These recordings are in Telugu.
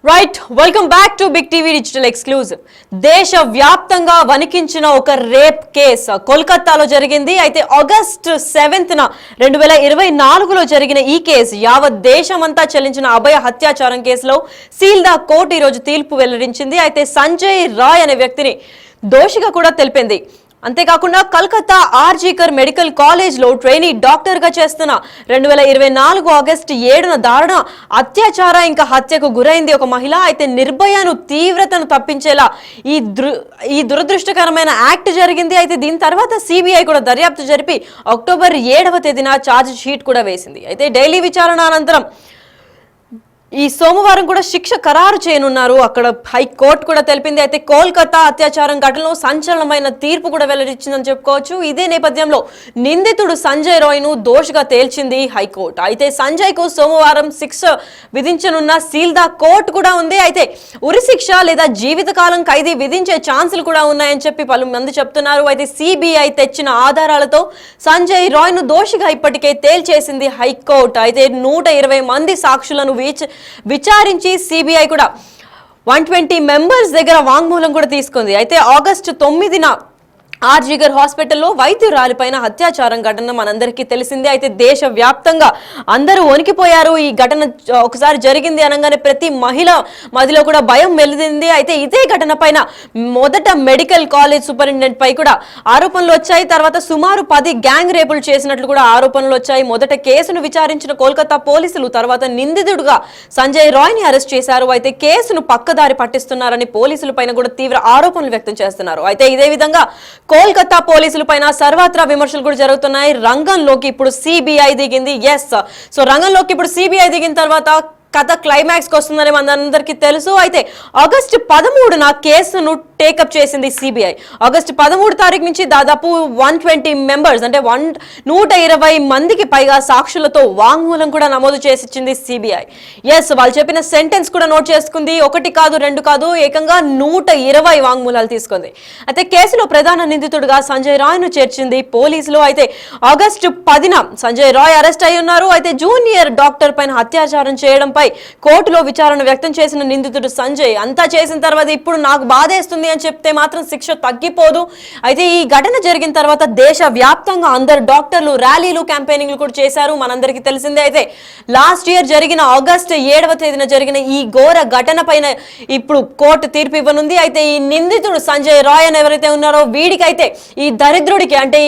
Right welcome back to big TV digital exclusive. దేశ వ్యాప్తంగా వణికించిన ఒక రేప్ కేసు కోల్కతాలో జరిగింది. అయితే ఆగస్టు 7న 2024లో జరిగిన ఈ కేసు యావత్ దేశమంతా చెల్లించిన అభయ హత్యాచారం కేసులో సీల్దా కోర్టు ఈ రోజు తీర్పు వెల్లడించింది. అయితే సంజయ్ రాయ్ అనే వ్యక్తిని దోషిగా కూడా తెలిపింది. అంతేకాకుండా కల్కత్తా ఆర్జీకర్ మెడికల్ కాలేజ్ లో ట్రైనీ డాక్టర్ గా చేస్తున్న 2024 ఆగస్టు 7న దారుణ అత్యాచార ఇంకా హత్యకు గురైంది ఒక మహిళ. అయితే నిర్భయను తీవ్రతను తప్పించేలా ఈ దురదృష్టకరమైన యాక్ట్ జరిగింది. అయితే దీని తర్వాత సిబిఐ కూడా దర్యాప్తు జరిపి అక్టోబర్ 7వ తేదీన ఛార్జ్ షీట్ కూడా వేసింది. అయితే డైలీ విచారణ అనంతరం ఈ సోమవారం కూడా శిక్ష ఖరారు చేయనున్నారు అక్కడ హైకోర్టు కూడా తెలిపింది. అయితే కోల్కతా అత్యాచారం ఘటనలో సంచలనమైన తీర్పు కూడా వెల్లడించిందని చెప్పుకోవచ్చు. ఇదే నేపథ్యంలో నిందితుడు సంజయ్ రాయ్ ను దోషిగా తేల్చింది హైకోర్టు. అయితే సంజయ్ కు సోమవారం శిక్ష విధించనున్న సీల్దా కోర్టు కూడా ఉంది. అయితే ఉరిశిక్ష లేదా జీవితకాలం ఖైదీ విధించే ఛాన్సులు కూడా ఉన్నాయని చెప్పి పలు మంది చెప్తున్నారు. అయితే సిబిఐ తెచ్చిన ఆధారాలతో సంజయ్ రాయ్ ను దోషిగా ఇప్పటికే తేల్చేసింది హైకోర్టు. అయితే 120 మంది సాక్షులను విచారించి సిబిఐ కూడా 120 మెంబర్స్ దగ్గర వాంగ్మూలం కూడా తీసుకుంది. అయితే ఆగస్టు 9న ఆర్జీగర్ హాస్పిటల్లో వైద్యురాలిపైన అత్యాచారం ఘటన మనందరికీ తెలిసింది. అయితే దేశ వ్యాప్తంగా అందరూ వణికిపోయారు. ఈ ఘటన ఒకసారి జరిగింది అనగానే ప్రతి మహిళ మదిలో కూడా భయం వెలిగింది. అయితే ఇదే ఘటన పైన మొదట మెడికల్ కాలేజ్ సూపరింటెండెంట్ పై కూడా ఆరోపణలు వచ్చాయి. తర్వాత సుమారు 10 గ్యాంగ్ రేపులు చేసినట్లు కూడా ఆరోపణలు వచ్చాయి. మొదట కేసును విచారించిన కోల్కతా పోలీసులు తర్వాత నిందితుడుగా సంజయ్ రాయ్ ని అరెస్ట్ చేశారు. అయితే కేసును పక్కదారి పట్టిస్తున్నారని పోలీసుల పైన కూడా తీవ్ర ఆరోపణలు వ్యక్తం చేస్తున్నారు. అయితే ఇదే విధంగా కోల్కతా పోలీసుల పైన సర్వత్రా విమర్శలు కూడా జరుగుతున్నాయి. రంగంలోకి ఇప్పుడు సిబిఐ దిగింది. సో రంగంలోకి ఇప్పుడు సిబిఐ దిగిన తర్వాత కథ క్లైమాక్స్ కి వస్తుందని మనందరికీ తెలుసు. అయితే ఆగస్టు 13న కేసును టేకప్ చేసింది సిబిఐ. ఆగస్టు 13 తారీఖు నుంచి దాదాపు 120 మెంబర్స్ అంటే 120 మందికి పైగా సాక్షులతో వాంగ్మూలం కూడా నమోదు చేసిచ్చింది సిబిఐ. వాళ్ళు చెప్పిన సెంటెన్స్ కూడా నోట్ చేసుకుంది. 1 కాదు 2 కాదు ఏకంగా 120 వాంగ్మూలాలు తీసుకుంది. అయితే కేసులో ప్రధాన నిందితుడుగా సంజయ్ రాయ్ ను చేర్చింది పోలీసులు. అయితే ఆగస్టు 10న సంజయ్ రాయ్ అరెస్ట్ అయి ఉన్నారు. అయితే జూనియర్ డాక్టర్ పైన అత్యాచారం చేయడంపై కోర్టులో విచారణ వ్యక్తం చేసిన నిందితుడు సంజయ్ అంతా చేసిన తర్వాత ఇప్పుడు నాకు బాధేస్తుంది అని చెప్తే మాత్రం శిక్ష తగ్గిపోదు. అయితే ఈ ఘటన జరిగిన తర్వాత దేశ వ్యాప్తంగా అందరు డాక్టర్లు ర్యాలీలు క్యాంపెయినింగ్లు కూడా చేశారు మనందరికీ తెలిసిందే. అయితే లాస్ట్ ఇయర్ జరిగిన ఆగస్టు 7వ తేదీన జరిగిన ఈ ఘోర ఘటన పైన ఇప్పుడు కోర్టు తీర్పు ఇవ్వనుంది. అయితే ఈ నిందితుడు సంజయ్ రాయ్ అని ఎవరైతే ఉన్నారో వీడికైతే ఈ దరిద్రుడికి అంటే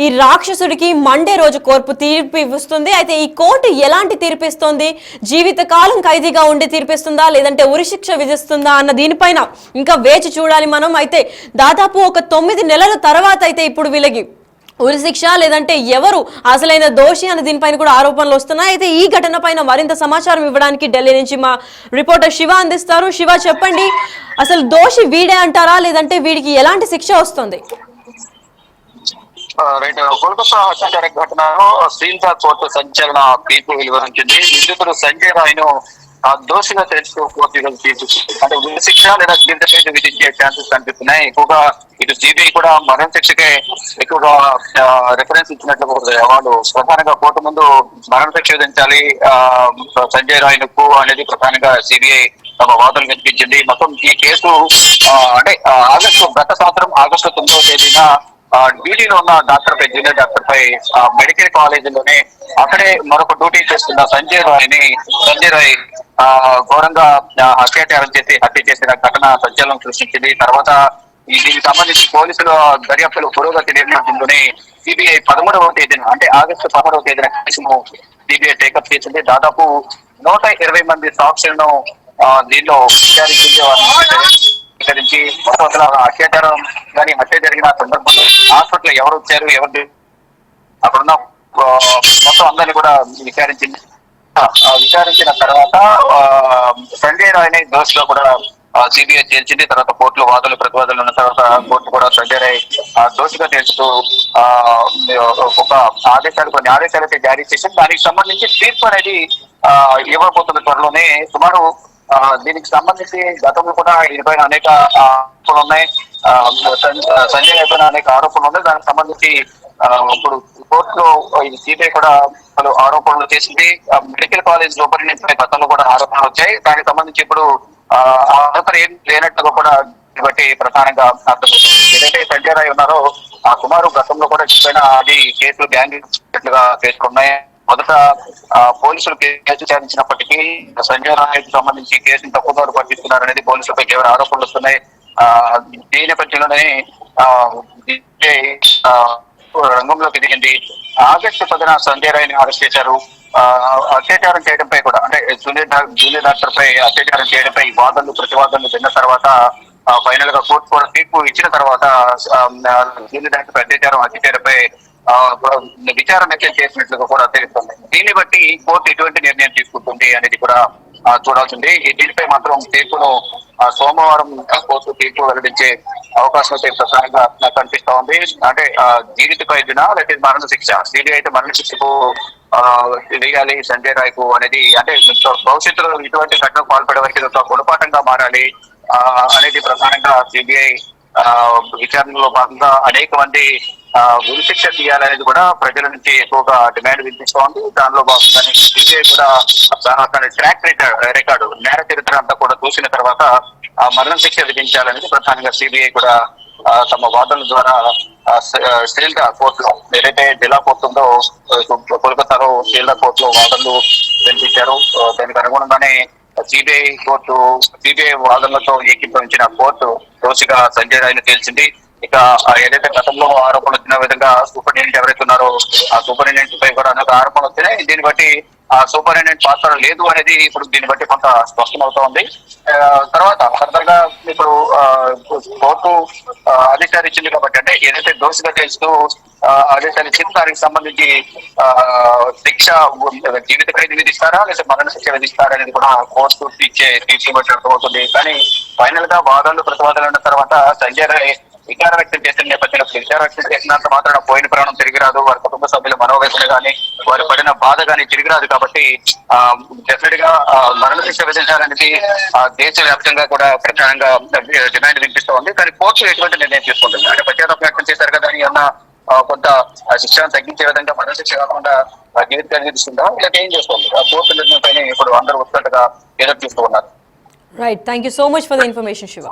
ఈ రాక్షసుడికి మండే రోజు కోర్టు తీర్పు ఇస్తుంది. అయితే ఈ కోర్టు ఎలాంటి తీర్పిస్తుంది, జీవితకాలం ఖైదీగా ఉండి తీర్పిస్తుందా లేదంటే ఉరిశిక్ష విధిస్తుందా అన్న దీనిపైన ఇంకా వేచి చూడాలి మనం. అయితే దాదాపు ఒక 9 నెలల తర్వాత అయితే ఇప్పుడు వీళ్ళకి ఉరిశిక్ష లేదంటే ఎవరు అసలైన దోషి అని దీనిపైన కూడా ఆరోపణలు వస్తున్నాయి. అయితే ఈ ఘటన పైన మరింత సమాచారం ఇవ్వడానికి ఢిల్లీ నుంచి మా రిపోర్టర్ శివ అందిస్తారు. శివ, చెప్పండి, అసలు దోషి వీడే అంటారా లేదంటే వీడికి ఎలాంటి శిక్ష వస్తుంది? కోల్కతా హత్యాచార ఘటనలో సీల్దా కోర్టు సంచలన తీర్పు వెలువరించింది. నిందితుడు సంజయ్ రాయ్ ను దోషిగా తెలుసుకో కోర్టు తీర్పు అంటే ఉరిశిక్ష లేదా జీవిత విధించే ఛాన్సెస్ కనిపిస్తున్నాయి. ఎక్కువగా ఇటు సిబిఐ కూడా మరణ శిక్షకే ఎక్కువగా రిఫరెన్స్ ఇచ్చినట్లు వాళ్ళు ప్రధానంగా కోర్టు ముందు మరణ శిక్ష విధించాలి సంజయ్ రాయ్ కు అనేది ప్రధానంగా సిబిఐ తమ వాదనలు వినిపించింది. మొత్తం ఈ కేసు అంటే గత సంవత్సరం ఆగస్టు 9వ తేదీన డ్యూటీలో ఉన్న డాక్టర్ పై జూనియర్ డాక్టర్ పై మెడికల్ కాలేజ్ లోనే అక్కడే మరొక డ్యూటీ చేస్తున్న సంజయ్ రాయ్ ఘోరంగా అత్యాచారం చేసి హత్య చేసిన ఘటన సంచలనం సృష్టించింది. తర్వాత దీనికి సంబంధించి పోలీసుల దర్యాప్తులు పురోగతి నేపథ్యంలోనే సిబిఐ 13వ తేదీన అంటే ఆగస్టు 11వ తేదీన కేసును సిబిఐ టేకప్ చేసింది. దాదాపు 120 మంది సాక్షులను దీనిలో విచారించి అత్యాచారం కానీ హత్య జరిగిన సందర్భంలో హాస్పిటల్ ఎవరు వచ్చారు ఎవరు అక్కడున్న మొత్తం అందరినీ కూడా విచారించిన తర్వాత సంజయ్ రాయ్ ని దోషిగా కూడా సిబిఐ చేర్చింది. తర్వాత కోర్టులో వాదనలు ప్రతివాదనలు ఉన్న తర్వాత కోర్టు కూడా సంజయ్ రాయ్ దోషిగా చేర్చుతూ కొన్ని ఆదేశాలు అయితే జారీ చేసింది. దానికి సంబంధించి తీర్పు అనేది ఇవ్వబోతున్న త్వరలోనే. సుమారు దీనికి సంబంధించి గతంలో కూడా దీనిపైన అనేక ఆరోపణలు ఉన్నాయి. సంజయ్ పైన అనేక ఆరోపణలు ఉన్నాయి. దానికి సంబంధించి ఇప్పుడు కోర్టులో సిబిఐ కూడా పలు ఆరోపణలు చేసింది. మెడికల్ కాలేజ్ లోపలి నుంచి గతంలో కూడా ఆరోపణలు వచ్చాయి. దానికి సంబంధించి ఇప్పుడు ఆధారం ఏం లేనట్టుగా కూడా బట్టి ప్రధానంగా అర్థమవుతుంది. ఏదైతే సంజయ్ రాయ్ ఉన్నారో ఆ కుమారు గతంలో కూడా చెప్పిన అది కేసులు గ్యాంగ్గా చేసుకున్నాయి. మొదట పోలీసులు కేసు విచారించినప్పటికీ సంజయ్ రాయ్కి సంబంధించి కేసును తప్పుదారు పట్టిస్తున్నారనేది పోలీసులపై తీవ్ర ఆరోపణలు వస్తున్నాయి. దీని నేపథ్యంలోనే రంగంలోకి దిగింది. ఆగస్టు 10న సంజయ్ రాయ్ని అరెస్ట్ చేశారు. అత్యాచారం చేయడంపై కూడా అంటే జూనియర్ డాక్టర్ పై అత్యాచారం చేయడంపై వాదనలు ప్రతివాదనలు విన్న తర్వాత ఫైనల్ గా కోర్టు కూడా తీర్పు ఇచ్చిన తర్వాత జూనియర్ డాక్టర్ అత్యాచారంపై విచారణ చేసినట్లుగా కూడా తెలుస్తుంది. దీన్ని బట్టి కోర్టు ఎటువంటి నిర్ణయం తీసుకుంటుంది అనేది కూడా చూడాల్సింది. దీనిపై మాత్రం తీర్పును సోమవారం కోర్టు తీర్పు వెల్లడించే అవకాశం అయితే ప్రధానంగా కనిపిస్తా ఉంది. అంటే జీవిత ఖైదునా లేకపోతే మరణ శిక్ష, సిబిఐ అయితే మరణ శిక్షకు వేయాలి సంజయ్ రాయ్ కు అనేది, అంటే భవిష్యత్తులో ఇటువంటి ఘటనకు పాల్పడే వరకు ఒక గుణపాఠంగా మారాలి అనేది ప్రధానంగా సిబిఐ విచారణలో భాగంగా అనేక మంది ఉరిశిక్ష తీయాలనేది కూడా ప్రజల నుంచి ఎక్కువగా డిమాండ్ వినిపిస్తోంది. దానిలో భాగంగానే సిబిఐ కూడా తన ట్రాక్ రికార్డు నేర చరిత్ర అంతా కూడా చూసిన తర్వాత మరణ శిక్ష విధించాలనేది ప్రధానంగా సిబిఐ కూడా తమ వాదనల ద్వారా శ్రీల్దా కోర్టులో ఏదైతే జిల్లా కోర్టు ఉందో కోల్కతాలో శ్రీల్దా కోర్టులో వాదనలు వినిపించారు. దానికి అనుగుణంగానే సిబిఐ వాదనలతో ఏకీభవించిన కోర్టు దోషిగా సంజయ్ రాయ్ను తేల్చింది. ఇక ఏదైతే గతంలో ఆరోపణలు వచ్చిన విధంగా సూపరింటెండెంట్ ఎవరైతే ఉన్నారో ఆ సూపరింటెండెంట్ పై కూడా అనేక ఆరోపణలు వచ్చినాయి. దీన్ని బట్టి ఆ సూపరింటెండెంట్ పాత్ర లేదు అనేది ఇప్పుడు దీన్ని బట్టి కొంత స్పష్టమవుతా ఉంది. తర్వాత ఫర్దర్గా ఇప్పుడు కోర్టు ఆదేశాలు ఇచ్చింది కాబట్టి, అంటే ఏదైతే దోషిగా తెలుస్తూ ఆదేశాలు ఇచ్చింది దానికి సంబంధించి శిక్ష జీవిత ఖైదు విధిస్తారా లేదా మరణ శిక్ష విధిస్తారా అనేది కూడా కోర్టు తీర్పు అర్థమవుతుంది. కానీ ఫైనల్ గా వాదనలు ప్రతివాదనలు ఉన్న తర్వాత సంజయ్ రాయ్ విచార వ్యక్తం చేసిన నేపథ్యంలో విచార వ్యక్తం చేసినంత మాత్రం పోయిన ప్రాణం తిరిగి రాదు, వారి కుటుంబ సభ్యుల మనోవేదన కానీ వారు పడిన బాధ కానీ తిరిగి రాదు. కాబట్టి డెఫినెట్ గా మరణ శిక్ష విధించాలనేది దేశవ్యాప్తంగా కూడా ప్రధానంగా డిమాండ్ వినిపిస్తూ ఉంది. కానీ కోర్టు ఎటువంటి నిర్ణయం తీసుకుంటుంది, అంటే పశ్చాత్తాపం వ్యక్తం చేశారు కదా అని అన్న కొంత శిక్షను తగ్గించే విధంగా మరణ శిక్ష కాకుండా జీవిత ఖైదు విధిస్తుందా లేకపోతే ఏం చేస్తుంది? ఆ కోర్టు నిర్ణయం పైన ఇప్పుడు అందరూ ఉత్కంఠగా ఎదురు చూస్తూ ఉన్నారు. Right, thank you so much for the information Shiva.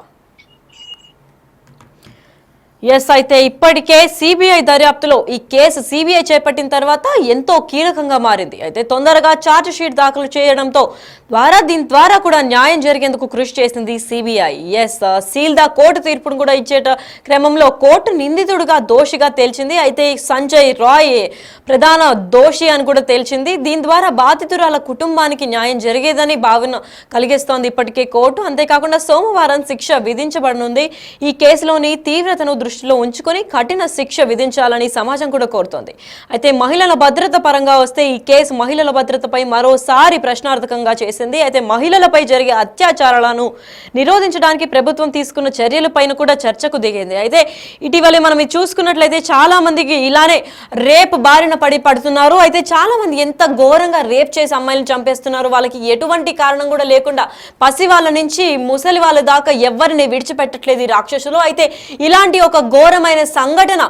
Yes, అయితే ఇప్పటికే సిబిఐ దర్యాప్తులో ఈ కేసు సిబిఐ చేపట్టిన తర్వాత ఎంతో కీలకంగా మారింది. అయితే తొందరగా ఛార్జ్ షీట్ దాఖలు చేయడంతో దీని ద్వారా కూడా న్యాయం జరిగేందుకు కృషి చేసింది సిబిఐ. ఎస్, సీల్దా కోర్టు తీర్పును కూడా ఇచ్చేట క్రమంలో కోర్టు నిందితుడిగా దోషిగా తేల్చింది. అయితే సంజయ్ రాయ్ ప్రధాన దోషి అని కూడా తేల్చింది. దీని ద్వారా బాధితురాల కుటుంబానికి న్యాయం జరిగేదని భావన కలిగిస్తోంది ఇప్పటికే కోర్టు. అంతేకాకుండా సోమవారం శిక్ష విధించబడనుంది. ఈ కేసులోని తీవ్రతను దృష్టిలో ఉంచుకొని కఠిన శిక్ష విధించాలని సమాజం కూడా కోరుతోంది. అయితే మహిళల భద్రత పరంగా వస్తే ఈ కేసు మహిళల భద్రతపై మరోసారి ప్రశ్నార్థకంగా చేసింది. అయితే మహిళలపై జరిగే అత్యాచారాలను నిరోధించడానికి ప్రభుత్వం తీసుకున్న చర్యలపైన కూడా చర్చకు దిగింది. అయితే ఇటీవలే మనం చూసుకున్నట్లయితే చాలా మందికి ఇలానే రేప్ బారిన పడుతున్నారు. అయితే చాలా మంది ఎంత ఘోరంగా రేప్ చేసి అమ్మాయిలను చంపేస్తున్నారు. వాళ్ళకి ఎటువంటి కారణం కూడా లేకుండా పసి వాళ్ళ నుంచి ముసలి వాళ్ళ దాకా ఎవరిని విడిచిపెట్టట్లేదు ఈ రాక్షసులు. అయితే ఇలాంటి ఒక ఘోరమైన సంఘటన,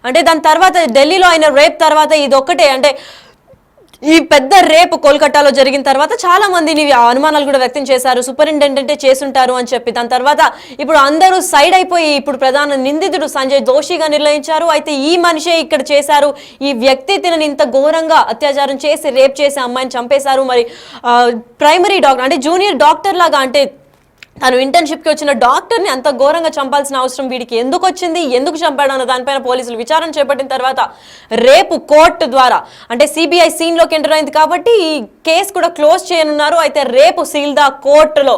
అంటే దాని తర్వాత ఢిల్లీలో అయిన రేప్ తర్వాత ఇదొక్కటే, అంటే ఈ పెద్ద రేప్ కోల్కతాలో జరిగిన తర్వాత చాలా మందిని అనుమానాలు కూడా వ్యక్తం చేశారు. సూపరింటెండెంటే చేసుంటారు అని చెప్పి. దాని తర్వాత ఇప్పుడు అందరూ సైడ్ అయిపోయి ఇప్పుడు ప్రధాన నిందితుడు సంజయ్ దోషిగా నిర్ణయించారు. అయితే ఈ మనిషే ఇక్కడ చేశారు, ఈ వ్యక్తి తినని ఇంత ఘోరంగా అత్యాచారం చేసి రేప్ చేసి అమ్మాయిని చంపేశారు. మరి ప్రైమరీ డాక్టర్ అంటే జూనియర్ డాక్టర్ లాగా, అంటే తను ఇంటర్న్షిప్కి వచ్చిన డాక్టర్ని అంత ఘోరంగా చంపాల్సిన అవసరం వీడికి ఎందుకు వచ్చింది, ఎందుకు చంపాడు అన్న దానిపైన పోలీసులు విచారణ చేపట్టిన తర్వాత రేపు కోర్టు ద్వారా, అంటే సిబిఐ సీన్లోకి ఎంటర్ అయింది కాబట్టి ఈ కేసు కూడా క్లోజ్ చేయనున్నారు. అయితే రేపు సీల్దా కోర్టులో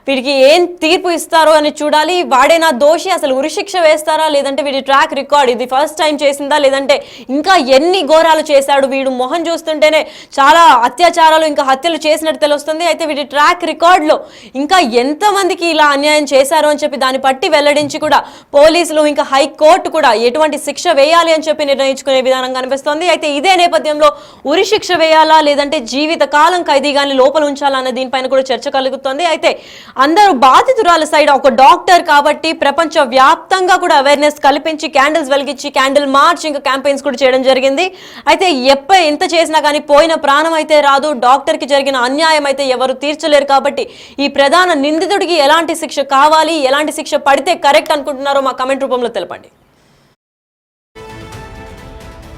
వీడికి ఏం తీర్పు ఇస్తారో అని చూడాలి. వాడేనా దోషి, అసలు ఉరిశిక్ష వేస్తారా, లేదంటే వీడి ట్రాక్ రికార్డ్ ఇది ఫస్ట్ టైం చేసిందా, లేదంటే ఇంకా ఎన్ని ఘోరాలు చేశాడు వీడు, మొహం చూస్తుంటేనే చాలా అత్యాచారాలు ఇంకా హత్యలు చేసినట్టు తెలుస్తుంది. అయితే వీడి ట్రాక్ రికార్డులో ఇంకా ఎంతమందికి ఇలా అన్యాయం చేశారు అని చెప్పి దాన్ని పట్టి వెల్లడించి కూడా పోలీసులు ఇంకా హైకోర్టు కూడా ఎటువంటి శిక్ష వేయాలి అని చెప్పి నిర్ణయించుకునే విధానం కనిపిస్తోంది. అయితే ఇదే నేపథ్యంలో ఉరిశిక్ష వేయాలా లేదంటే జీవిత కాలం ఖైదీగాని లోపల ఉంచాలా అన్న దీనిపైన కూడా చర్చ కలుగుతోంది. అయితే అందరూ బాధితురాల సైడ్ ఒక డాక్టర్ కాబట్టి ప్రపంచ వ్యాప్తంగా కూడా అవేర్నెస్ కల్పించి క్యాండిల్స్ వెలిగించి క్యాండిల్ మార్చ్ ఇంకా క్యాంపెయిన్స్ కూడా చేయడం జరిగింది. అయితే ఎంత చేసినా కానీ పోయిన ప్రాణం అయితే రాదు, డాక్టర్కి జరిగిన అన్యాయం అయితే ఎవరు తీర్చలేరు. కాబట్టి ఈ ప్రధాన నిందితుడికి ఎలాంటి శిక్ష కావాలి, ఎలాంటి శిక్ష పడితే కరెక్ట్ అనుకుంటున్నారో మా కమెంట్ రూపంలో తెలపండి.